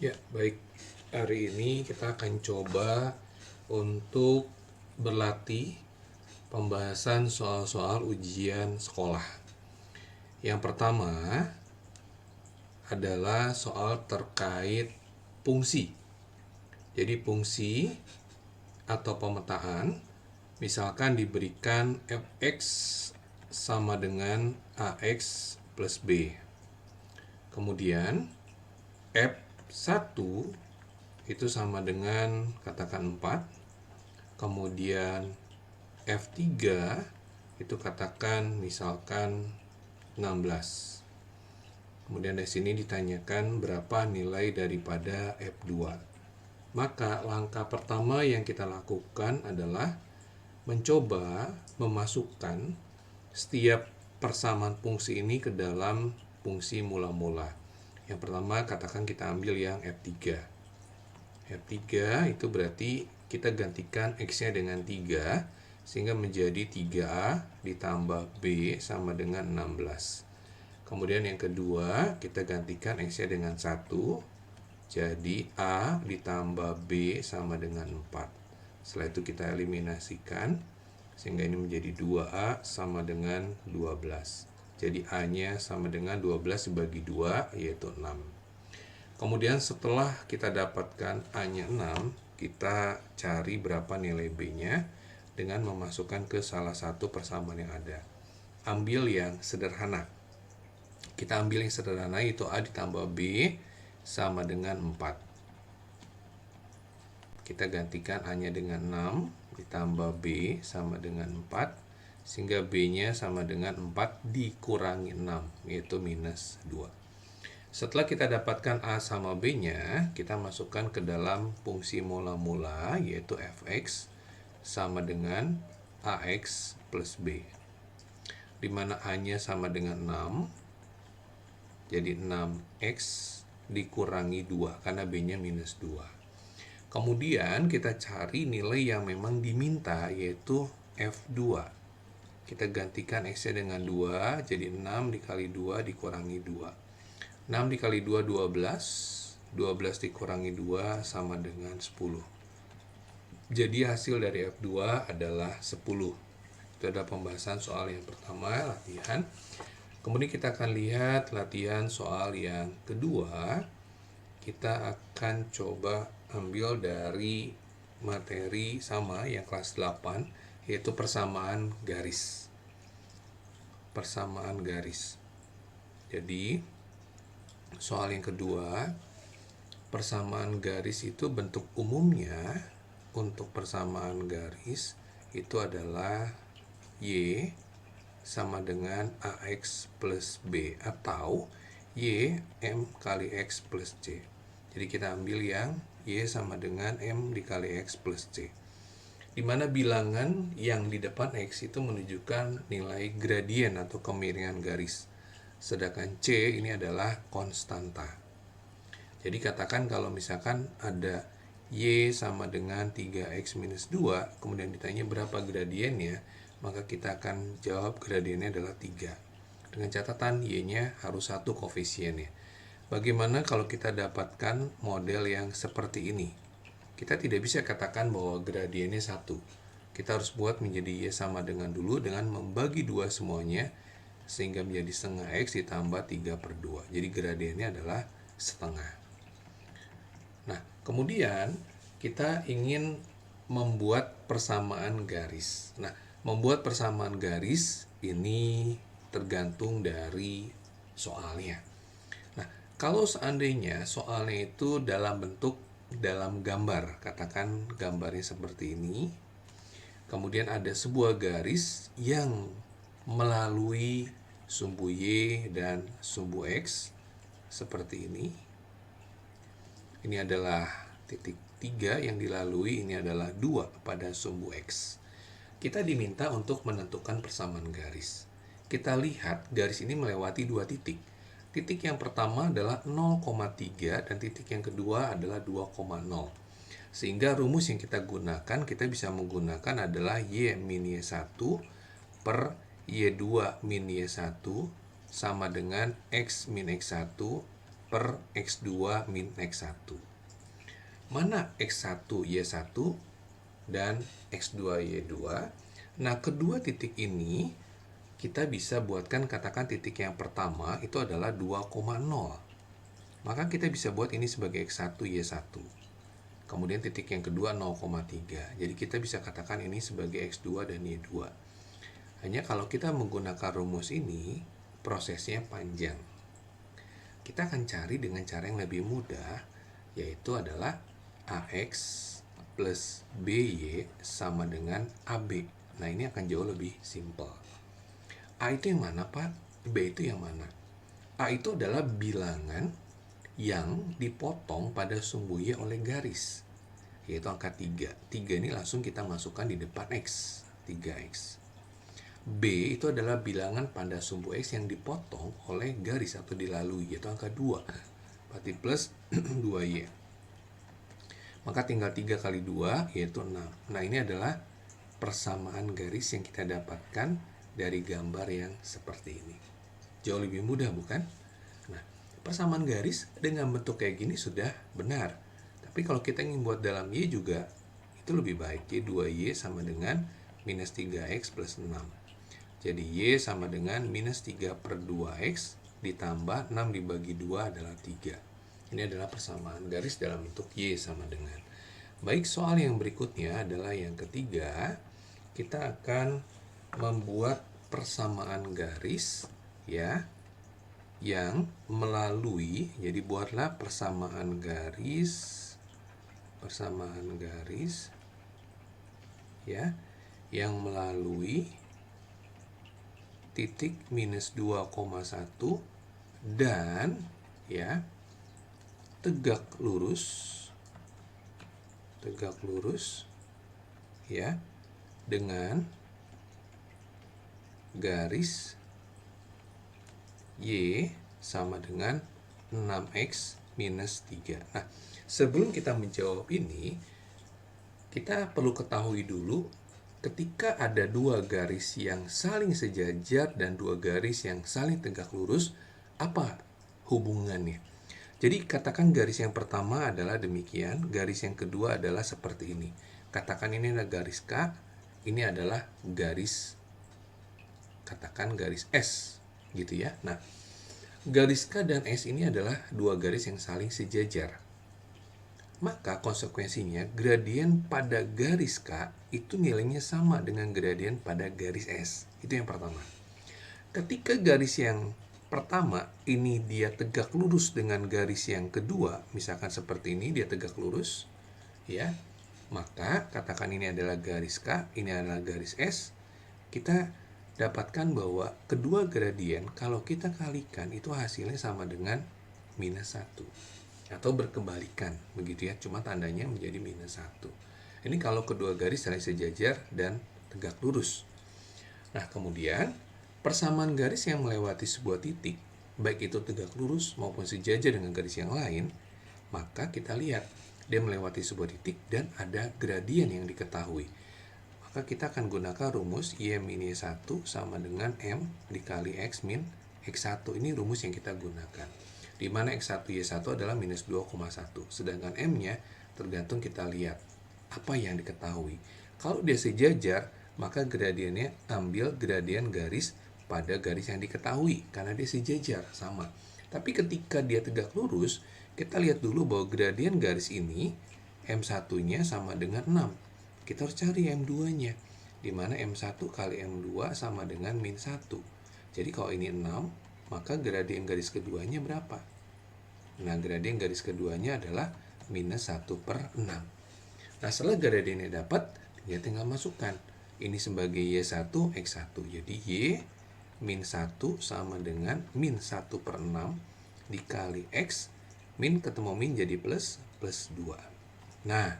Ya, baik. Hari ini kita akan coba untuk berlatih pembahasan soal-soal ujian sekolah. Yang pertama adalah soal terkait fungsi. Jadi fungsi atau pemetaan misalkan diberikan fx sama dengan ax plus b. Kemudian f1 itu sama dengan katakan 4. Kemudian F3 itu katakan misalkan 16. Kemudian di sini ditanyakan berapa nilai daripada F2. Maka langkah pertama yang kita lakukan adalah mencoba memasukkan setiap persamaan fungsi ini ke dalam fungsi mula-mula. Yang pertama katakan kita ambil yang F3. F3 itu berarti kita gantikan X-nya dengan 3 sehingga menjadi 3A ditambah B sama dengan 16. Kemudian yang kedua kita gantikan X-nya dengan 1, jadi A ditambah B sama dengan 4. Setelah itu kita eliminasikan sehingga ini menjadi 2A sama dengan 12. Jadi A-nya sama dengan 12 dibagi 2 yaitu 6. Kemudian setelah kita dapatkan A-nya 6, kita cari berapa nilai B-nya dengan memasukkan ke salah satu persamaan yang ada. Ambil yang sederhana. Kita ambil yang sederhana yaitu A ditambah B sama dengan 4. Kita gantikan A-nya dengan 6 ditambah B sama dengan 4 sehingga B-nya sama dengan 4 dikurangi 6 yaitu minus 2. Setelah kita dapatkan A sama B-nya, kita masukkan ke dalam fungsi mula-mula yaitu fx sama dengan ax plus b. Di mana A-nya sama dengan 6, jadi 6x dikurangi 2 karena B-nya minus 2. Kemudian kita cari nilai yang memang diminta yaitu F2. Kita gantikan X-nya dengan 2, jadi 6 dikali 2 dikurangi 2. 6 dikali 2, 12. 12 dikurangi 2 sama dengan 10. Jadi hasil dari F2 adalah 10. Itu adalah pembahasan soal yang pertama, latihan. Kemudian kita akan lihat latihan soal yang kedua. Kita akan coba ambil dari materi sama yang kelas 8, yaitu persamaan garis. Persamaan garis. Jadi soal yang kedua, persamaan garis itu bentuk umumnya untuk persamaan garis itu adalah Y sama dengan AX plus B atau Y M kali X plus C. Jadi kita ambil yang Y sama dengan M dikali X plus C. Di mana bilangan yang di depan X itu menunjukkan nilai gradien atau kemiringan garis. Sedangkan C ini adalah konstanta. Jadi katakan kalau misalkan ada Y sama dengan 3X minus 2, kemudian ditanya berapa gradiennya, maka kita akan jawab gradiennya adalah 3. Dengan catatan Y-nya harus 1 koefisiennya. Bagaimana kalau kita dapatkan model yang seperti ini? Kita tidak bisa katakan bahwa gradiennya 1. Kita harus buat menjadi Y sama dengan dulu dengan membagi 2 semuanya, sehingga menjadi setengah X ditambah 3/2. Jadi gradiennya adalah setengah. Nah, kemudian kita ingin membuat persamaan garis. Nah, membuat persamaan garis ini tergantung dari soalnya. Nah, kalau seandainya soalnya itu dalam gambar, katakan gambarnya seperti ini, kemudian ada sebuah garis yang melalui sumbu Y dan sumbu X seperti ini. Ini adalah titik 3 yang dilalui, ini adalah 2 pada sumbu X. Kita diminta untuk menentukan persamaan garis. Kita lihat garis ini melewati 2 titik. Titik yang pertama adalah 0,3 dan titik yang kedua adalah 2,0. Sehingga rumus yang kita gunakan, kita bisa menggunakan adalah Y min Y1 per Y2 min Y1 sama dengan X min X1 per X2 min X1. Mana X1 Y1 dan X2 Y2? Nah, kedua titik ini kita bisa buatkan, katakan titik yang pertama itu adalah 2,0. Maka kita bisa buat ini sebagai X1 Y1. Kemudian titik yang kedua 0,3. Jadi kita bisa katakan ini sebagai X2 dan Y2. Hanya kalau kita menggunakan rumus ini, prosesnya panjang. Kita akan cari dengan cara yang lebih mudah, yaitu adalah AX plus BY sama dengan AB. Nah, ini akan jauh lebih simpel. A itu yang mana, Pak? B itu yang mana? A itu adalah bilangan yang dipotong pada sumbu Y oleh garis, yaitu angka 3. 3 ini langsung kita masukkan di depan X, 3X. B itu adalah bilangan pada sumbu X yang dipotong oleh garis atau dilalui, yaitu angka 2. Berarti plus 2Y. Maka tinggal 3 kali 2, yaitu 6. Nah, ini adalah persamaan garis yang kita dapatkan dari gambar yang seperti ini. Jauh lebih mudah, bukan? Nah, persamaan garis dengan bentuk kayak gini sudah benar. Tapi kalau kita ingin buat dalam Y juga, itu lebih baik. Y 2Y sama dengan minus 3X plus 6. Jadi Y sama dengan minus 3 per 2X ditambah 6 dibagi 2 adalah 3. Ini adalah persamaan garis dalam bentuk Y sama dengan. Baik, soal yang berikutnya adalah yang ketiga. Kita akan membuat persamaan garis ya, yang melalui, jadi buatlah persamaan garis ya, yang melalui titik minus 2,1 dan ya tegak lurus ya dengan garis Y sama dengan 6X minus 3. Nah, sebelum kita menjawab ini, kita perlu ketahui dulu ketika ada dua garis yang saling sejajar dan dua garis yang saling tegak lurus, apa hubungannya? Jadi katakan garis yang pertama adalah demikian, garis yang kedua adalah seperti ini. Katakan ini adalah garis K, ini adalah garis, katakan garis S, gitu ya. Nah, garis K dan S ini adalah dua garis yang saling sejajar. Maka konsekuensinya gradien pada garis K itu nilainya sama dengan gradien pada garis S. Itu yang pertama. Ketika garis yang pertama ini dia tegak lurus dengan garis yang kedua, misalkan seperti ini dia tegak lurus, ya. Maka katakan ini adalah garis K, ini adalah garis S. Kita dapatkan bahwa kedua gradien kalau kita kalikan itu hasilnya sama dengan minus 1. Atau berkebalikan, begitu ya, cuma tandanya menjadi minus 1. Ini kalau kedua garis saling sejajar dan tegak lurus. Nah, kemudian persamaan garis yang melewati sebuah titik, baik itu tegak lurus maupun sejajar dengan garis yang lain, maka kita lihat dia melewati sebuah titik dan ada gradien yang diketahui. Maka kita akan gunakan rumus Y min Y1 sama dengan M dikali X min X1. Ini rumus yang kita gunakan, di mana X1 Y1 adalah minus 2,1. Sedangkan M-nya tergantung kita lihat apa yang diketahui. Kalau dia sejajar, maka gradiennya ambil gradien garis pada garis yang diketahui, karena dia sejajar, sama. Tapi ketika dia tegak lurus, kita lihat dulu bahwa gradien garis ini, M1-nya sama dengan 6. Kita harus cari M2-nya, di mana M1 kali M2 sama dengan min 1. Jadi kalau ini 6, maka gradien garis keduanya berapa? Nah, gradien garis keduanya adalah minus 1 per 6. Nah, setelah gradiennya dapat, dia tinggal masukkan. Ini sebagai Y1, X1. Jadi Y min 1 sama dengan min 1 per 6 dikali X, min ketemu min jadi plus 2. Nah,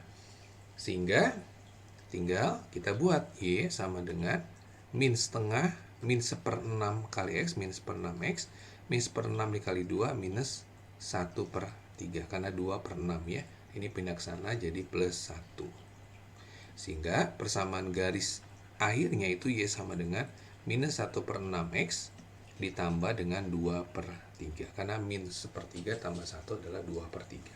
sehingga tinggal kita buat Y sama dengan min setengah, min 1/6 kali X, min 1/6X, min 1/6 dikali 2, minus 1 per 3, karena 2 per 6 ya. Ini pindah ke sana jadi plus 1. Sehingga persamaan garis akhirnya itu Y sama dengan minus 1 per 6X ditambah dengan 2 per 3, karena min sepertiga tambah 1 adalah 2/3.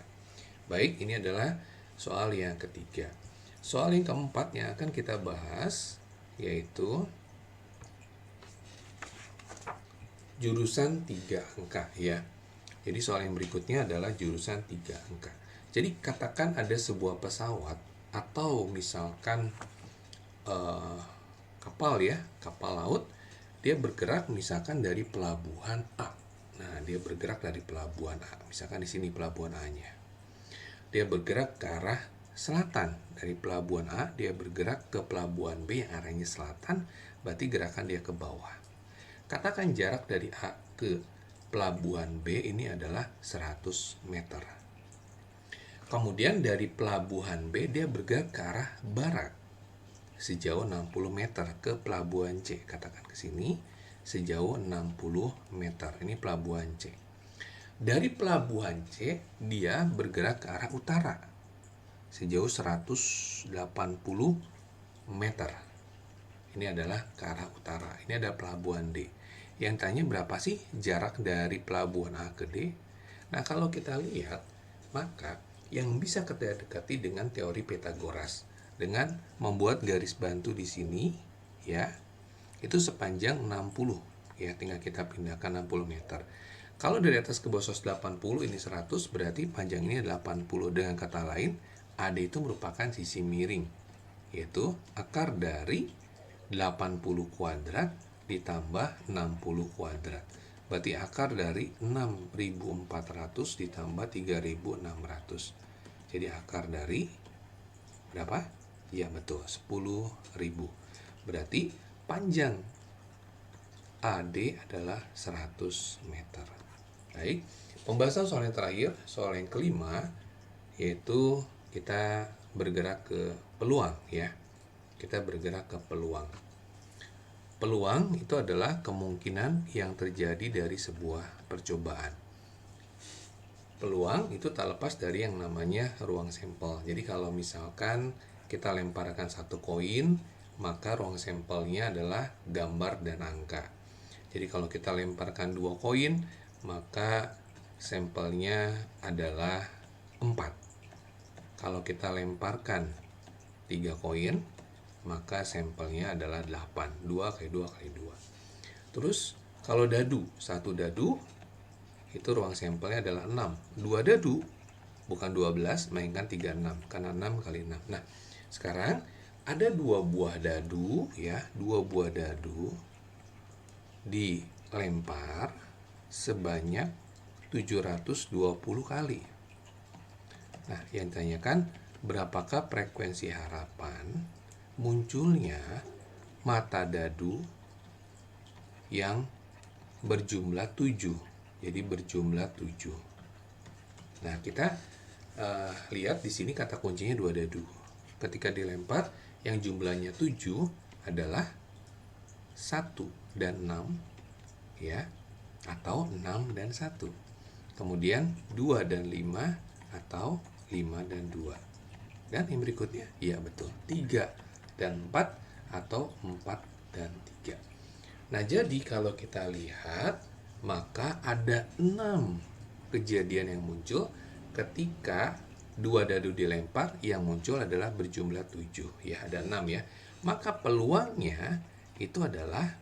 Baik, ini adalah soal yang ketiga. Soal yang keempat yang akan kita bahas yaitu jurusan 3 angka ya. Jadi soal yang berikutnya adalah jurusan 3 angka. Jadi katakan ada sebuah pesawat atau misalkan kapal ya, kapal laut, dia bergerak misalkan dari pelabuhan A. Nah, dia bergerak dari pelabuhan A. Misalkan di sini pelabuhan A-nya. Dia bergerak ke arah selatan. Dari pelabuhan A, dia bergerak ke pelabuhan B yang arahnya selatan, berarti gerakan dia ke bawah. Katakan jarak dari A ke pelabuhan B ini adalah 100 meter. Kemudian dari pelabuhan B dia bergerak ke arah barat sejauh 60 meter ke pelabuhan C. Katakan ke sini sejauh 60 meter. Ini pelabuhan C. Dari pelabuhan C dia bergerak ke arah utara sejauh 180 meter. Ini adalah ke arah utara. Ini ada pelabuhan D. Yang tanya berapa sih jarak dari pelabuhan A ke D? Nah, kalau kita lihat, maka yang bisa kita dekati dengan teori Pythagoras dengan membuat garis bantu di sini ya. Itu sepanjang 60 ya, tinggal kita pindahkan 60 meter. Kalau dari atas ke bawah 80 ini 100, berarti panjang ini 80. Dengan kata lain, AD itu merupakan sisi miring, yaitu akar dari 80 kuadrat ditambah 60 kuadrat. Berarti akar dari 6.400 ditambah 3.600. Jadi akar dari berapa? Ya betul, 10.000. Berarti panjang AD adalah 100 meter. Baik, pembahasan soal yang terakhir, soal yang kelima, yaitu kita bergerak ke peluang ya. Kita bergerak ke peluang. Peluang itu adalah kemungkinan yang terjadi dari sebuah percobaan. Peluang itu tak lepas dari yang namanya ruang sampel. Jadi kalau misalkan kita lemparkan satu koin, maka ruang sampelnya adalah gambar dan angka. Jadi kalau kita lemparkan 2 koin, maka sampelnya adalah 4. Kalau kita lemparkan 3 koin, maka sampelnya adalah 8. 2 kali 2 kali 2. Terus kalau dadu, 1 dadu itu ruang sampelnya adalah 6. 2 dadu bukan 12 melainkan 36 karena 6 kali 6. Nah, sekarang ada 2 buah dadu ya, 2 buah dadu dilempar sebanyak 720 kali. Nah, yang ditanyakan berapakah frekuensi harapan munculnya mata dadu yang berjumlah 7. Jadi berjumlah 7. Nah, kita lihat di sini kata kuncinya 2 dadu. Ketika dilempar yang jumlahnya 7 adalah 1 dan 6 ya, atau 6 dan 1. Kemudian 2 dan 5 atau 5 dan 2. Dan yang berikutnya, ya betul, 3 dan 4 atau 4 dan 3. Nah, jadi kalau kita lihat, maka ada 6 kejadian yang muncul ketika 2 dadu dilempar, yang muncul adalah berjumlah 7. Ya, ada 6 ya. Maka peluangnya itu adalah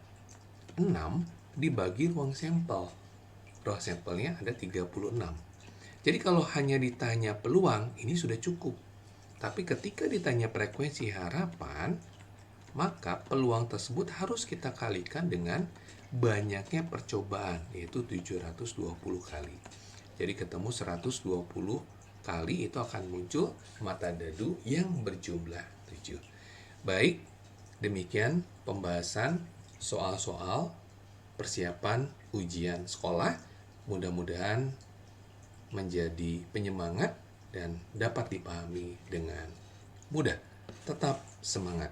6 dibagi ruang sampel. Ruang sampelnya ada 36. Jadi kalau hanya ditanya peluang, ini sudah cukup. Tapi ketika ditanya frekuensi harapan, maka peluang tersebut harus kita kalikan dengan banyaknya percobaan, yaitu 720 kali. Jadi ketemu 120 kali itu akan muncul mata dadu yang berjumlah 7. Baik, demikian pembahasan soal-soal persiapan ujian sekolah. Mudah-mudahan menjadi penyemangat dan dapat dipahami dengan mudah. Tetap semangat.